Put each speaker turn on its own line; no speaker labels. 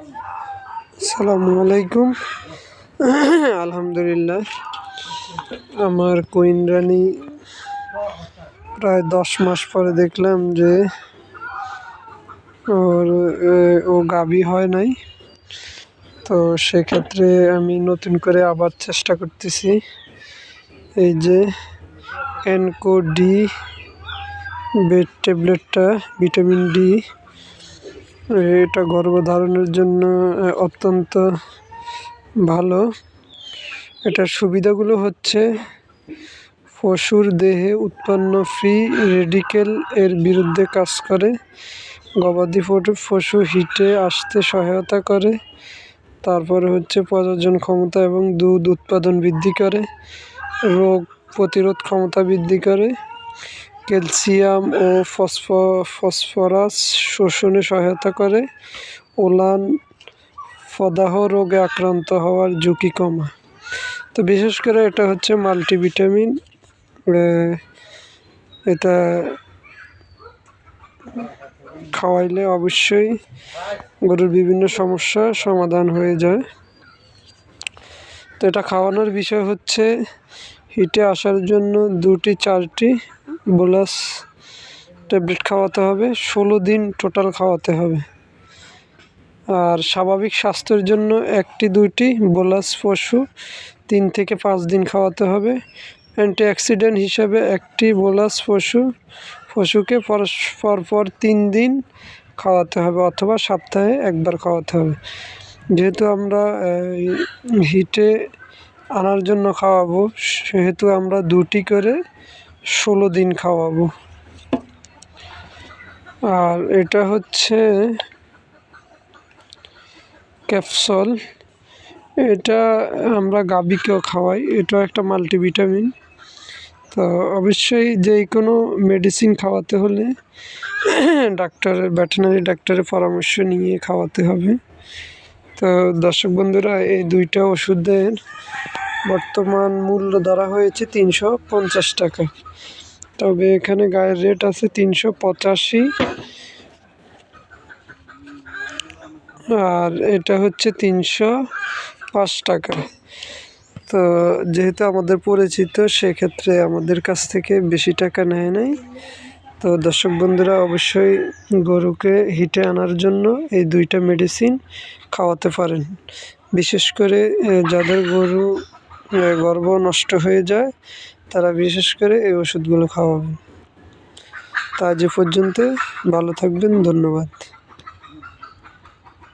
আসসালামু আলাইকুম। আলহামদুলিল্লাহ, আমার কুইন রানী প্রায় 10 মাস পরে দেখলাম যে ও গাভী হয় নাই। তো সেক্ষেত্রে আমি নতুন করে আবার চেষ্টা করতেছি। এই যে এনকো ডি বেড ট্যাবলেটটা, ভিটামিন ডি, এটা গর্ভধারণের জন্য অত্যন্ত ভালো। এটার সুবিধাগুলো হচ্ছে পশুর দেহে উৎপন্ন ফ্রি রেডিকেল এর বিরুদ্ধে কাজ করে, গবাদি পশু হিটে আসতে সহায়তা করে, তারপরে হচ্ছে প্রজনন ক্ষমতা এবং দুধ উৎপাদন বৃদ্ধি করে, রোগ প্রতিরোধ ক্ষমতা বৃদ্ধি করে, ক্যালসিয়াম ও ফসফরাস শোষণে সহায়তা করে, ওলান প্রদাহ রোগে আক্রান্ত হওয়ার ঝুঁকি কমায়। তো বিশেষ করে এটা হচ্ছে মাল্টিভিটামিন। এটা খাওয়াইলে অবশ্যই গরুর বিভিন্ন সমস্যা সমাধান হয়ে যায়। তো এটা খাওয়ানোর বিষয় হচ্ছে হিটে আসার জন্য 2-4টি বোলাস ট্যাবলেট খাওয়াতে হবে, 16 দিন টোটাল খাওয়াতে হবে। আর স্বাভাবিক স্বাস্থ্যের জন্য 1-2টি বোলাস পশু 3 থেকে 5 দিন খাওয়াতে হবে। অ্যান্টিঅক্সিডেন্ট হিসাবে 1টি বোলাস পশুকে পরপর 3 দিন খাওয়াতে হবে, অথবা সপ্তাহে একবার খাওয়াতে হবে। যেহেতু আমরা হিটে আনার জন্য খাওয়াবো, সেহেতু আমরা 2টি করে 16 দিন খাওয়াবো। আর এটা হচ্ছে ক্যাপসুল, এটা আমরা গাভীকেও খাওয়াই। এটা একটা মাল্টিভিটামিন। তো অবশ্যই যে কোনো মেডিসিন খাওয়াতে হলে ভেটেরিনারি ডাক্তারের পরামর্শ নিয়ে খাওয়াতে হবে। তো দর্শক বন্ধুরা, এই 2টা ওষুধের বর্তমান মূল্য ধরা হয়েছে 350 টাকা। তবে এখানে গায়ের রেট আছে 385, আর এটা হচ্ছে 305 টাকা। তো যেহেতু আমাদের পরিচিত, সেক্ষেত্রে আমাদের কাছ থেকে বেশি টাকা নেয় নাই। তো দর্শক বন্ধুরা, অবশ্যই গরুকে হিটে আনার জন্য এই 2টা মেডিসিন খাওয়াতে পারেন। বিশেষ করে যাদের গরু গর্ভ নষ্ট হয়ে যায়, তারা বিশেষ করে এই ওষুধগুলো খাওয়াবেন। তা আজ পর্যন্ত, ভালো থাকবেন, ধন্যবাদ।